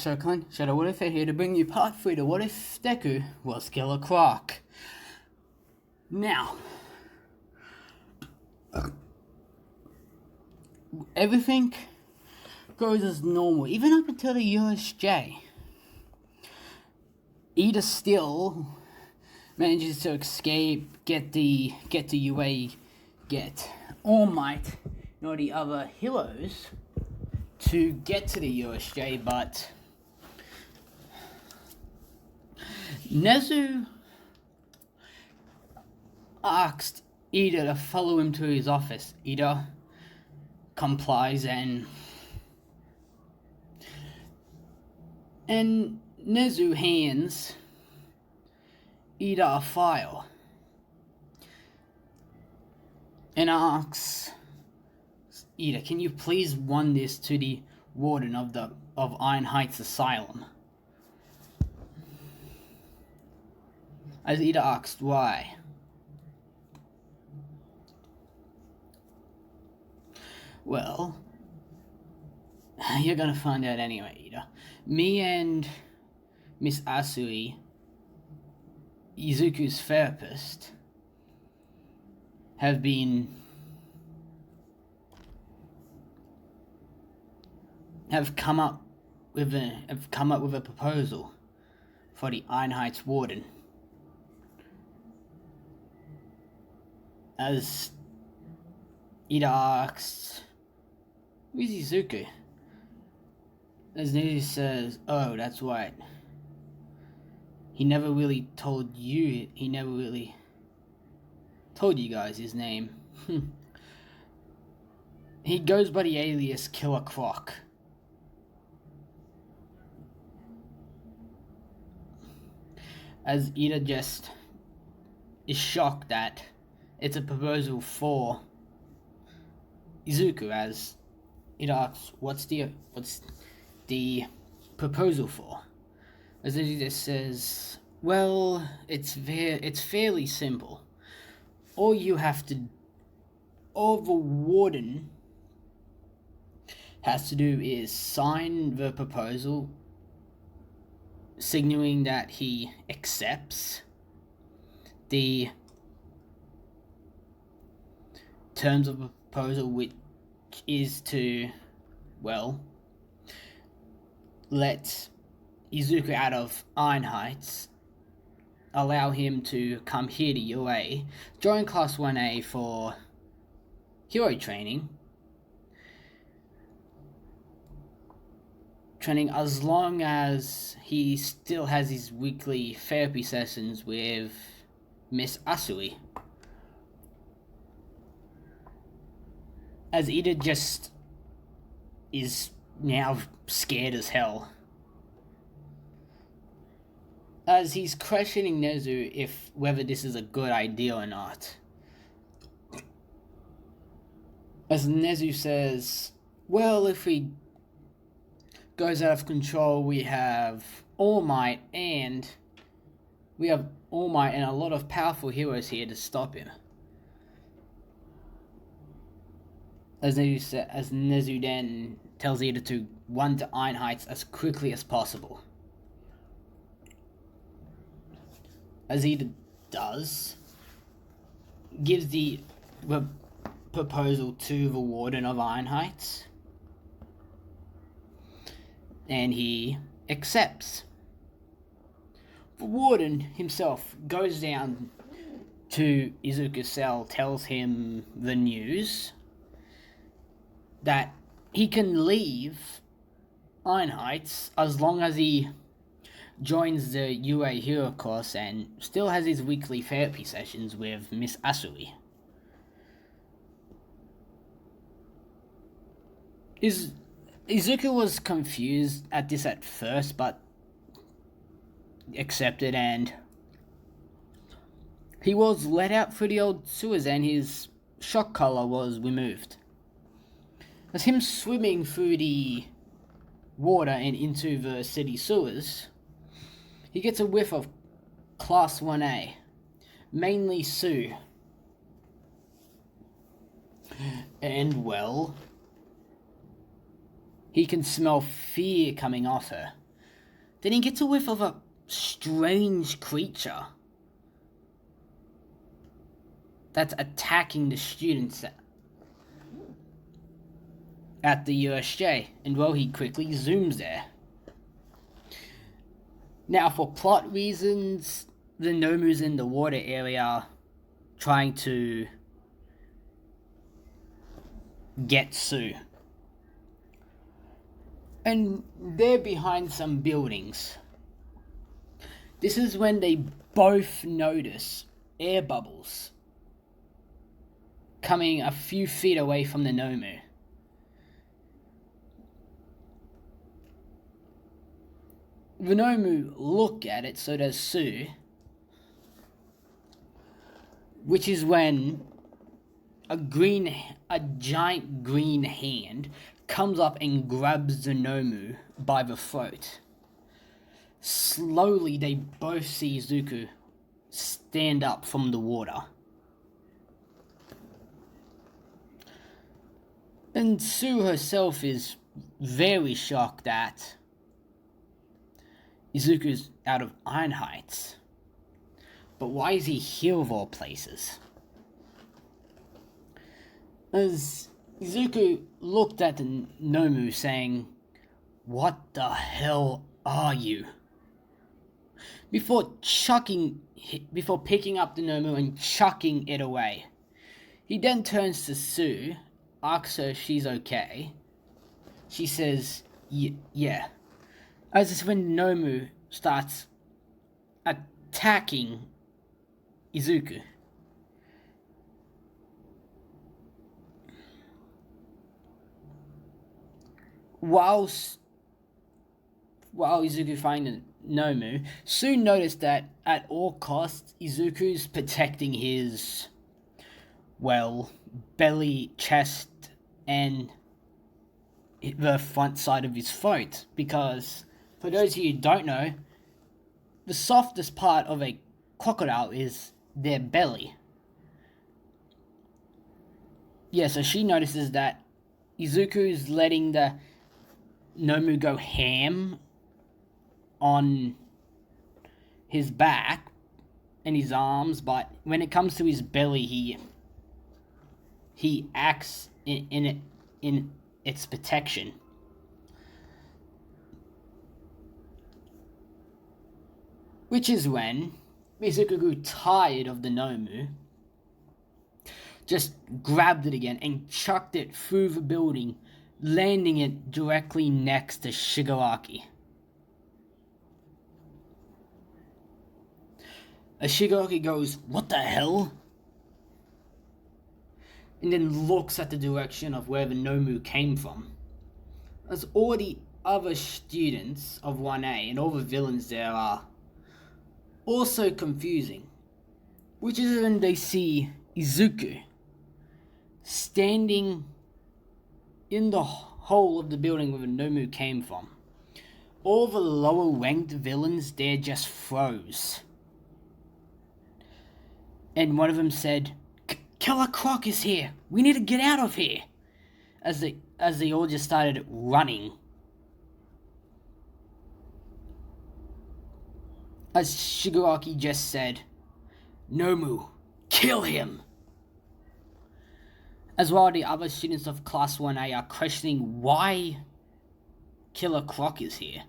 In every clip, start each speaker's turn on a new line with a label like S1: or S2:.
S1: Circling, Shadow What If here to bring you part 3 to What If Deku was Killer Croc. Now, everything goes as normal, even up until the USJ. Ida still manages to escape, get the UA, get All Might and all the other heroes to get to the USJ, but Nezu asked Ida to follow him to his office. Ida complies and Nezu hands Ida a file and asks Ida, can you please run this to the warden of Iron Heights Asylum? As Ida asked why. Well, you're gonna find out anyway, Ida. Me and Miss Asui, Izuku's therapist, have come up with a proposal for the Iron Heights warden. As Ida asks, who's Izuku? As Nezu says, oh, that's right. He never really told you guys his name. He goes by the alias Killer Croc. As Ida just is shocked that it's a proposal for Izuku, as Ida asks, what's the proposal for? As Ida says, well, it's fairly simple. All the warden has to do is sign the proposal, signaling that he accepts the terms of the proposal, which is to, well, let Izuku out of Iron Heights, allow him to come here to UA, join Class 1A for hero training as long as he still has his weekly therapy sessions with Miss Asui. As Ida just is now scared as hell, as he's questioning Nezu whether this is a good idea or not. As Nezu says, well, if he goes out of control, we have All Might and a lot of powerful heroes here to stop him. As Nezu then tells Ida to run to Iron Heights as quickly as possible. As Ida does, gives the proposal to the warden of Iron Heights, and he accepts. The warden himself goes down to Izuku's cell, tells him the news that he can leave Iron Heights as long as he joins the UA Hero course and still has his weekly therapy sessions with Miss Asui. Izuku was confused at this at first, but accepted, and he was let out through the old sewers and his shock collar was removed. As him swimming through the water and into the city sewers, he gets a whiff of Class 1A, mainly Sue. And, well, he can smell fear coming off her. then he gets a whiff of a strange creature that's attacking the students at the USJ, and well, he quickly zooms there. Now, for plot reasons, the Nomu's in the water area trying to get Sue. And they're behind some buildings. This is when they both notice air bubbles coming a few feet away from the Nomu. The Nomu look at it, so does Sue, which is when a giant green hand comes up and grabs the Nomu by the throat. Slowly, they both see Izuku stand up from the water. And Sue herself is very shocked that Izuku's out of Iron Heights. But why is he here of all places? As Izuku looked at the Nomu saying, "What the hell are you?" Before picking up the Nomu and chucking it away. He then turns to Sue, asks her if she's okay. She says, yeah. As it's when Nomu starts attacking Izuku. While Izuku finds the Nomu, Sue noticed that at all costs, Izuku's protecting his, belly, chest, and the front side of his throat. Because, for those of you who don't know, the softest part of a crocodile is their belly. Yeah, so she notices that Izuku's letting the Nomu go ham on his back and his arms, but when it comes to his belly, he acts in its protection. Which is when Izuku grew tired of the Nomu, just grabbed it again and chucked it through the building, landing it directly next to Shigaraki. As Shigaraki goes, "What the hell?" and then looks at the direction of where the Nomu came from. As all the other students of 1A and all the villains there are also confusing, which is when they see Izuku standing in the hole of the building where the Nomu came from. All the lower ranked villains there just froze. And one of them said, "Killer Croc is here! We need to get out of here!" As they all just started running. As Shigaraki just said, "Nomu, kill him!" As well, the other students of Class 1A are questioning why Killer Croc is here.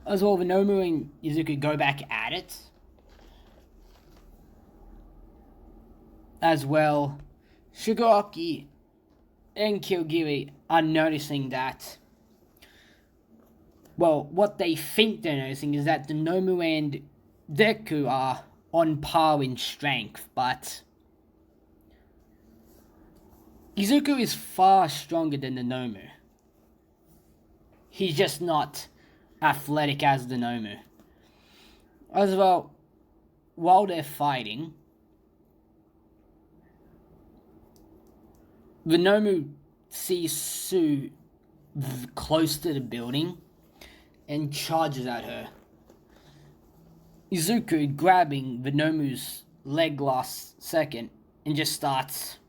S1: As well, the Nomu and Izuku go back at it. As well, Shigaraki and Kyogiri are noticing that, what they think they're noticing is that the Nomu and Deku are on par in strength, but Izuku is far stronger than the Nomu. He's just not athletic as the Nomu. As well, while they're fighting, the Nomu sees Sue close to the building and charges at her. Izuku grabbing the Nomu's leg last second and just starts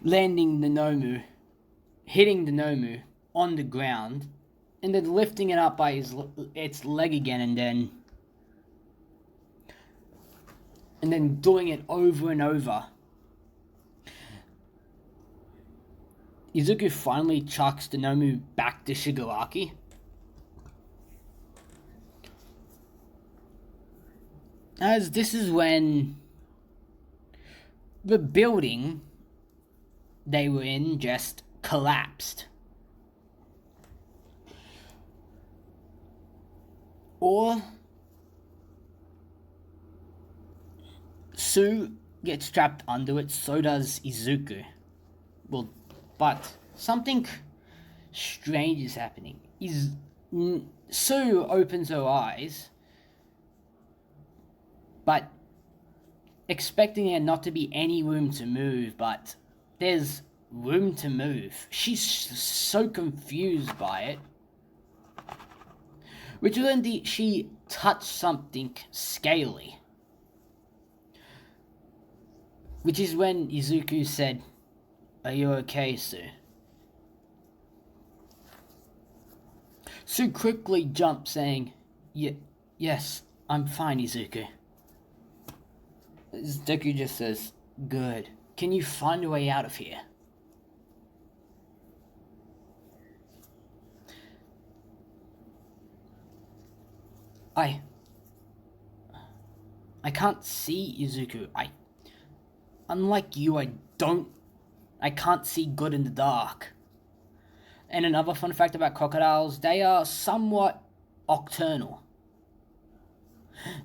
S1: landing the Nomu, hitting the Nomu on the ground and then lifting it up by its leg again, and then doing it over and over. Izuku finally chucks the Nomu back to Shigaraki. As this is when the building they were in just collapsed. Or Sue gets trapped under it, so does Izuku. Well, but something strange is happening. Sue opens her eyes, but expecting there not to be any room to move, but there's room to move. She's so confused by it. Which when she touched something scaly. Which is when Izuku said, "Are you okay, Sue?" Sue quickly jumps, saying, "Yes, I'm fine, Izuku." Deku just says, "Good. Can you find a way out of here?" I can't see, Izuku. Unlike you, I can't see good in the dark. And another fun fact about crocodiles, they are somewhat nocturnal.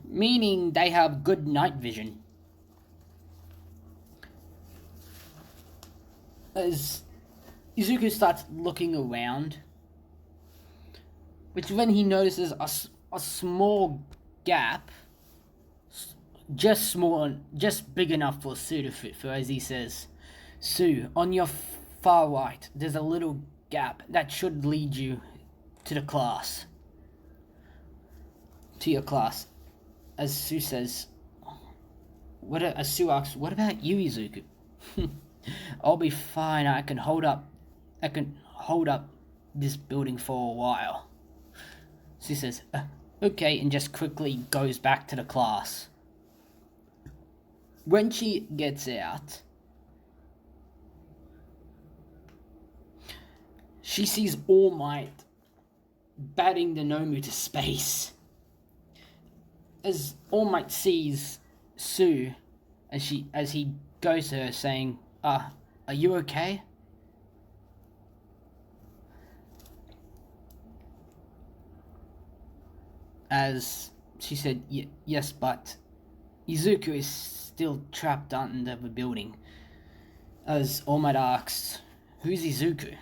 S1: Meaning they have good night vision. As Izuku starts looking around, which when he notices a small gap, just big enough for Sue to fit through, as he says, "Sue, on your far right, there's a little gap that should lead you to the class. To your class." As Sue says, as Sue asks, "What about you, Izuku?" "I'll be fine. I can hold up this building for a while." She says, "Okay," and just quickly goes back to the class. When she gets out, she sees All Might batting the Nomu to space. As All Might sees Sue, as he goes to her, saying, "Are you okay?" As she said, "Yes, but Izuku is still trapped under the building." As All Might asks, "Who's Izuku?"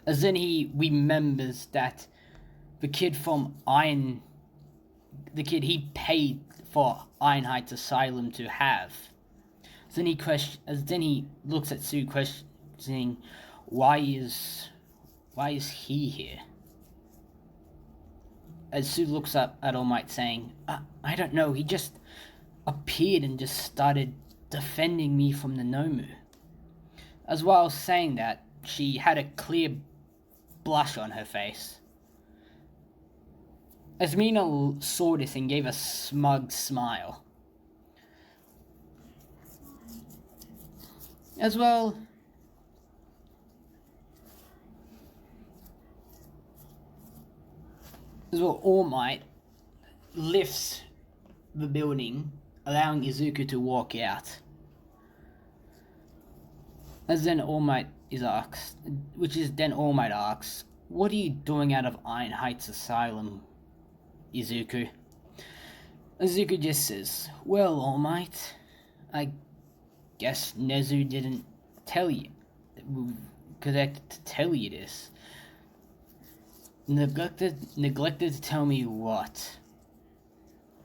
S1: As then he remembers that the kid he paid for Ironhide's asylum to have. Then he looks at Sue, questioning, why is he here? As Sue looks up at All Might, saying, "I don't know, he just appeared and just started defending me from the Nomu." As while saying that, she had a clear blush on her face. As Mina saw this and gave a smug smile. As well, All Might lifts the building, allowing Izuku to walk out. As then All Might asks, "What are you doing out of Ironhide's asylum, Izuku?" Izuku just says, "Well, All Might, I guess Nezu didn't tell you, correct to tell you this. Neglected to tell me what?"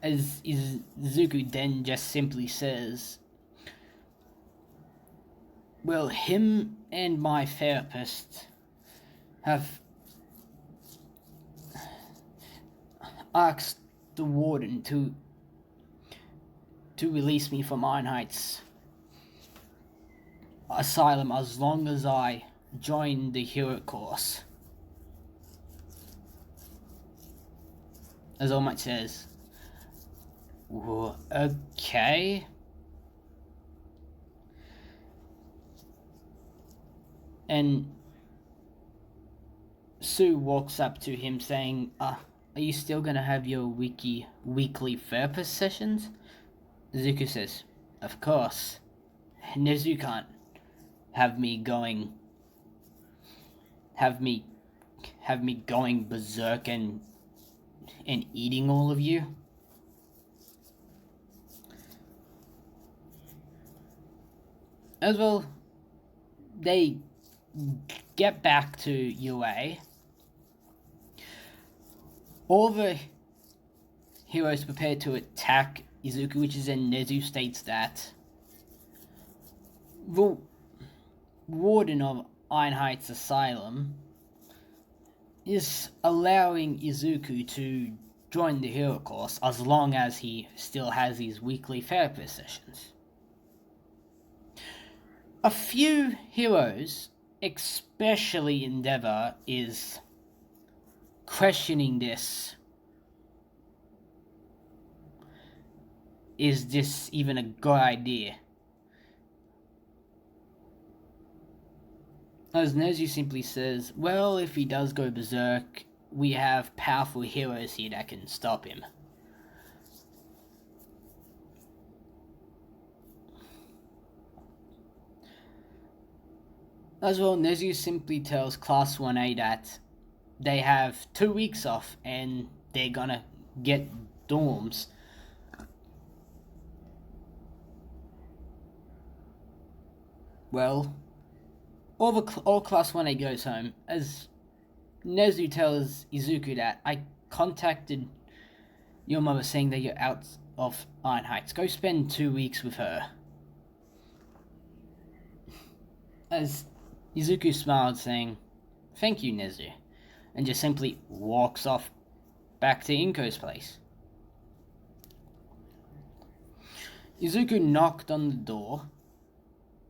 S1: As Izuku then just simply says, "Well, him and my therapist have asked the warden to release me from Ironhide's asylum as long as I join the hero course. As All Might says, okay. And Sue walks up to him saying, are you still gonna have your weekly therapist sessions? Izuku says, of course. Nezu can't have me going berserk and eating all of you. As well, they get back to UA. All the heroes prepare to attack Izuku, which is when Nezu states that the warden of Iron Heights Asylum is allowing Izuku to join the hero course as long as he still has his weekly therapist sessions. A few heroes, especially Endeavor, is questioning this. Is this even a good idea? As Nezu simply says, well, if he does go berserk, we have powerful heroes here that can stop him. As well, Nezu simply tells Class 1A that they have 2 weeks off and they're gonna get dorms. Well, all Class 1A goes home, as Nezu tells Izuku that I contacted your mother saying that you're out of Iron Heights. Go spend 2 weeks with her. As Izuku smiled, saying, thank you, Nezu, and just simply walks off back to Inko's place. Izuku knocked on the door,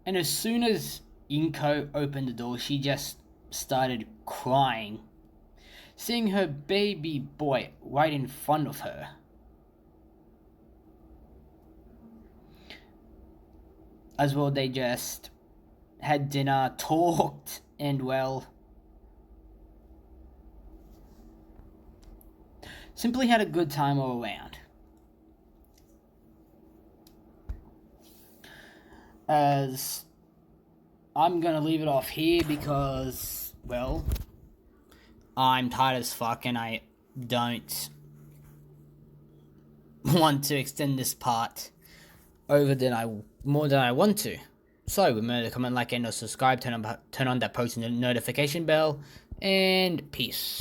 S1: and as soon as Inko opened the door, she just started crying, seeing her baby boy right in front of her. As well, they just had dinner, talked, and well, simply had a good time all around. As I'm gonna leave it off here because, well, I'm tired as fuck and I don't want to extend this part more than I want to. So remember to comment, like, and subscribe, turn on that post notification bell, and peace.